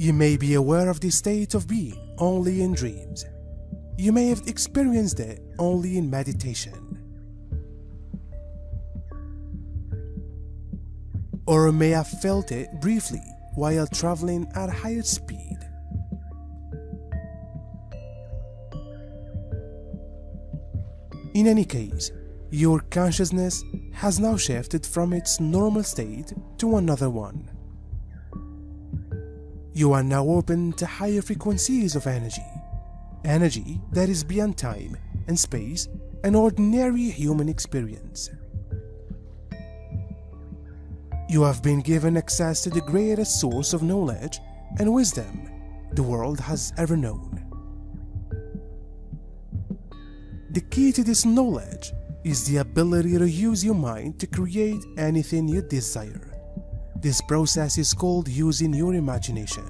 You may be aware of this state of being only in dreams. You may have experienced it only in meditation. Or may have felt it briefly while traveling at higher speed. In any case, your consciousness has now shifted from its normal state to another one. You are now open to higher frequencies of energy that is beyond time and space and ordinary human experience. You have been given access to the greatest source of knowledge and wisdom the world has ever known. The key to this knowledge is the ability to use your mind to create anything you desire. This process is called using your imagination.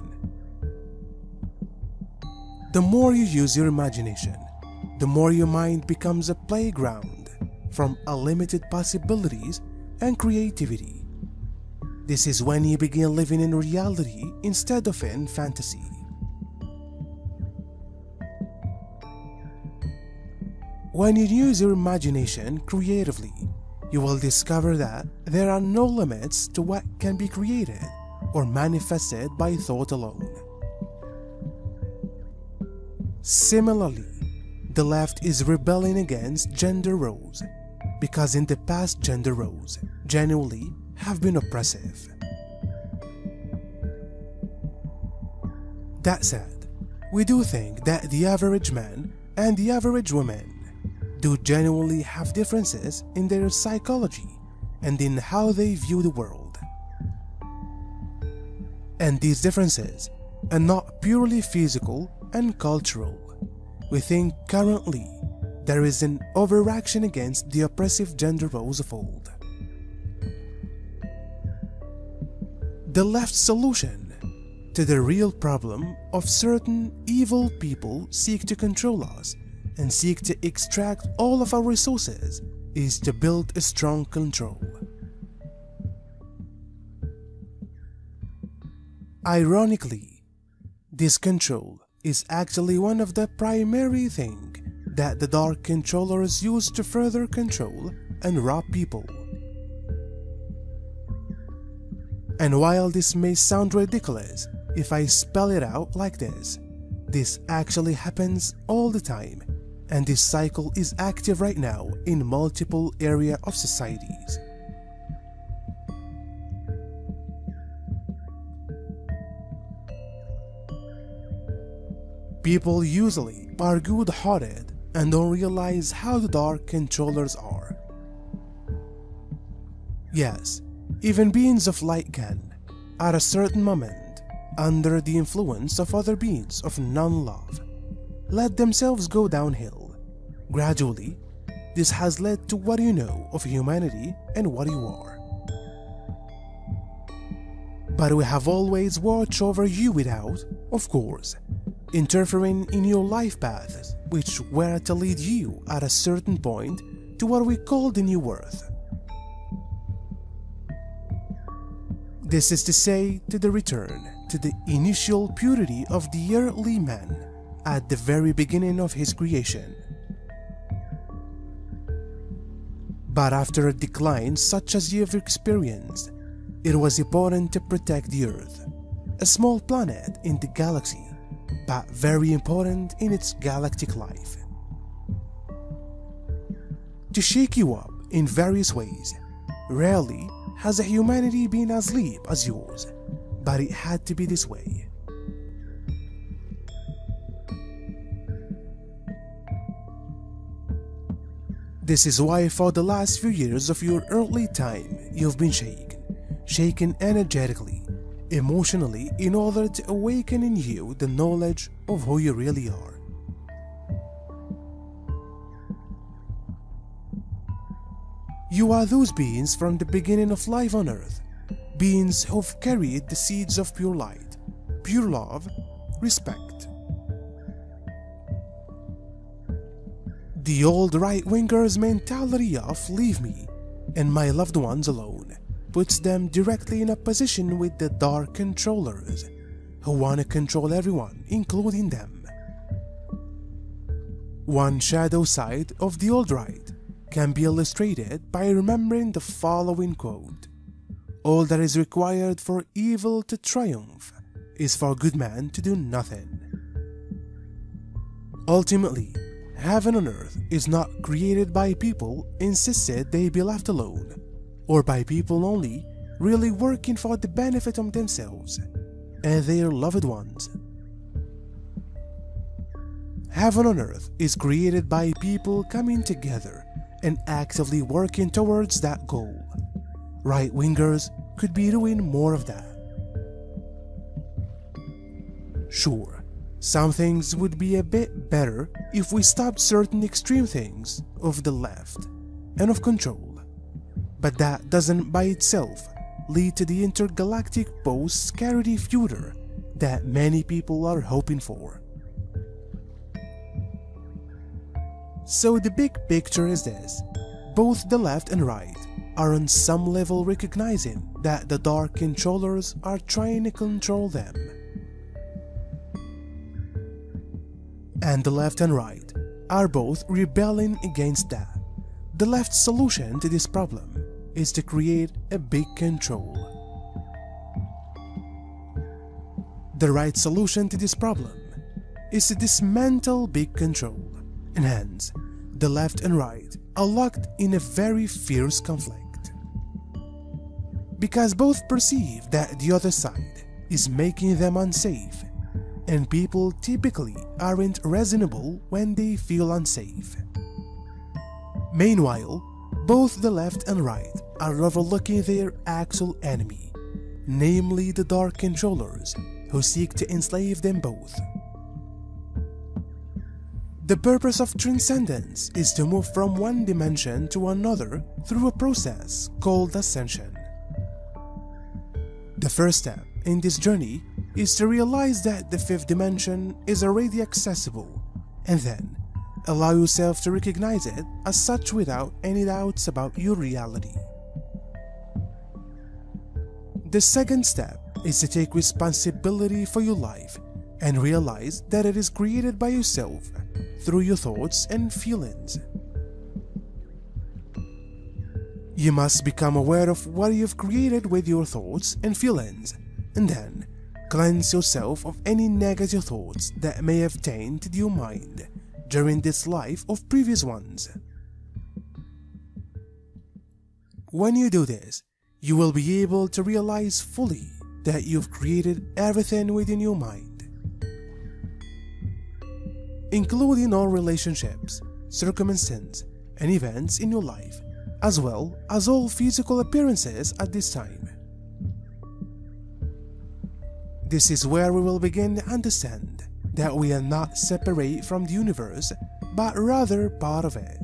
The more you use your imagination, the more your mind becomes a playground from unlimited possibilities and creativity. This is when you begin living in reality instead of in fantasy. When you use your imagination creatively, you will discover that there are no limits to what can be created or manifested by thought alone. Similarly, the left is rebelling against gender roles because in the past gender roles genuinely have been oppressive. That said, we do think that the average man and the average woman do genuinely have differences in their psychology and in how they view the world. And these differences are not purely physical and cultural. We think currently there is an overaction against the oppressive gender roles of old. The left's solution to the real problem of certain evil people seek to control us and seek to extract all of our resources is to build a strong control. Ironically, this control is actually one of the primary things that the dark controllers use to further control and rob people. And while this may sound ridiculous if I spell it out like this actually happens all the time, and this cycle is active right now in multiple areas of societies. People usually are good-hearted and don't realize how the dark controllers are. Yes, even beings of light can, at a certain moment, under the influence of other beings of non-love, let themselves go downhill. Gradually, this has led to what you know of humanity and what you are. But we have always watched over you without, of course, interfering in your life paths, which were to lead you at a certain point to what we call the new earth. This is to say, to the return to the initial purity of the earthly man at the very beginning of his creation. But after a decline such as you have experienced, it was important to protect the Earth, a small planet in the galaxy, but very important in its galactic life. To shake you up in various ways, rarely has a humanity been asleep as yours, but it had to be this way. This is why for the last few years of your earthly time you've been shaken energetically, emotionally, in order to awaken in you the knowledge of who you really are. You are those beings from the beginning of life on earth, beings who've carried the seeds of pure light, pure love, respect. The old right-wingers' mentality of "leave me and my loved ones alone" puts them directly in a position with the dark controllers, who want to control everyone, including them. One shadow side of the alt-right can be illustrated by remembering the following quote: "All that is required for evil to triumph is for good man to do nothing." Ultimately, heaven on earth is not created by people insisted they be left alone, or by people only really working for the benefit of themselves and their loved ones. Heaven on earth is created by people coming together and actively working towards that goal. Right-wingers could be doing more of that. Sure, some things would be a bit better if we stopped certain extreme things of the left and of control, but that doesn't by itself lead to the intergalactic post-scarcity future that many people are hoping for. So the big picture is this: both the left and right are on some level recognizing that the dark controllers are trying to control them. And the left and right are both rebelling against that. The left's solution to this problem is to create a big control. The right solution to this problem is to dismantle big control, and hence, the left and right are locked in a very fierce conflict. Because both perceive that the other side is making them unsafe, and people typically aren't reasonable when they feel unsafe. Meanwhile, both the left and right are overlooking their actual enemy, namely the dark controllers who seek to enslave them both. The purpose of transcendence is to move from one dimension to another through a process called ascension. The first step in this journey is to realize that the fifth dimension is already accessible, and then allow yourself to recognize it as such without any doubts about your reality. The second step is to take responsibility for your life and realize that it is created by yourself through your thoughts and feelings. You must become aware of what you've created with your thoughts and feelings, and then cleanse yourself of any negative thoughts that may have tainted your mind during this life of previous ones. When you do this, you will be able to realize fully that you've created everything within your mind, including all relationships, circumstances, and events in your life, as well as all physical appearances at this time. This is where we will begin to understand that we are not separate from the universe, but rather part of it.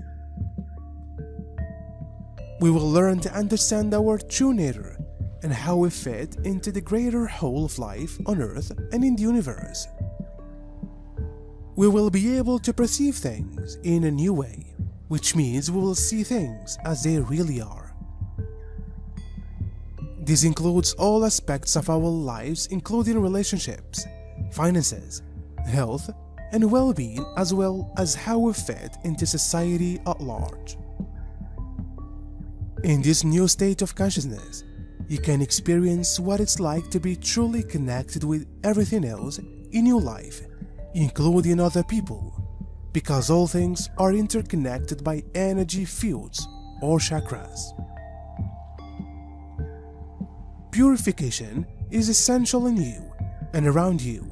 We will learn to understand our true nature and how we fit into the greater whole of life on Earth and in the universe. We will be able to perceive things in a new way, which means we will see things as they really are. This includes all aspects of our lives, including relationships, finances, health, and well-being, as well as how we fit into society at large. In this new state of consciousness, you can experience what it's like to be truly connected with everything else in your life, including other people, because all things are interconnected by energy fields or chakras. Purification is essential in you and around you,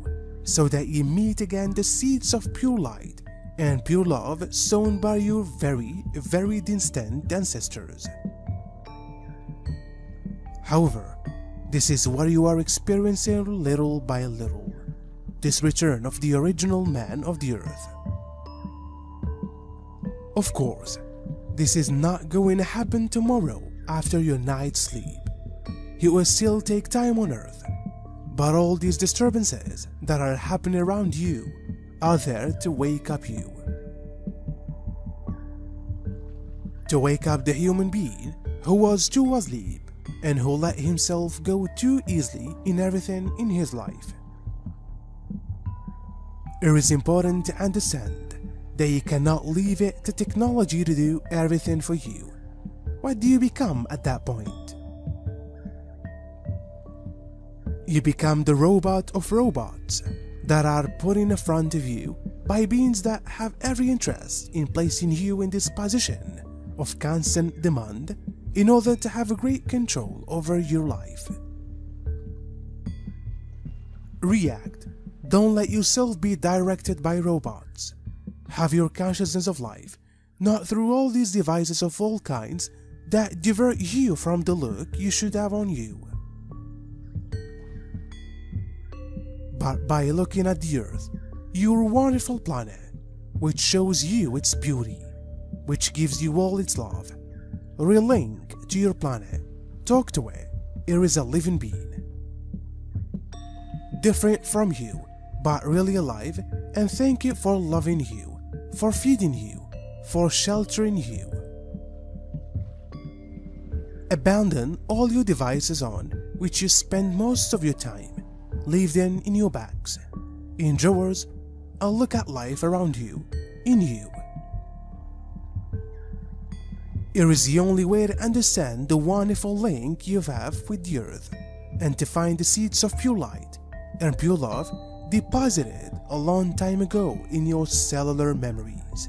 so that you meet again the seeds of pure light and pure love sown by your very, very distant ancestors. However, this is what you are experiencing little by little, this return of the original man of the earth. Of course, this is not going to happen tomorrow after your night's sleep. It will still take time on earth, but all these disturbances that are happening around you are there to wake up you. To wake up the human being who was too asleep and who let himself go too easily in everything in his life. It is important to understand that you cannot leave it to technology to do everything for you. What do you become at that point? You become the robot of robots that are put in front of you by beings that have every interest in placing you in this position of constant demand in order to have a great control over your life. React. Don't let yourself be directed by robots. Have your consciousness of life, not through all these devices of all kinds that divert you from the look you should have on you, but by looking at the Earth, your wonderful planet, which shows you its beauty, which gives you all its love. Relink to your planet, talk to it. It is a living being, different from you, but really alive, and thank it for loving you, for feeding you, for sheltering you. Abandon all your devices on which you spend most of your time. Leave them in your bags, in drawers, and look at life around you, in you. It is the only way to understand the wonderful link you have with the Earth, and to find the seeds of pure light and pure love deposited a long time ago in your cellular memories.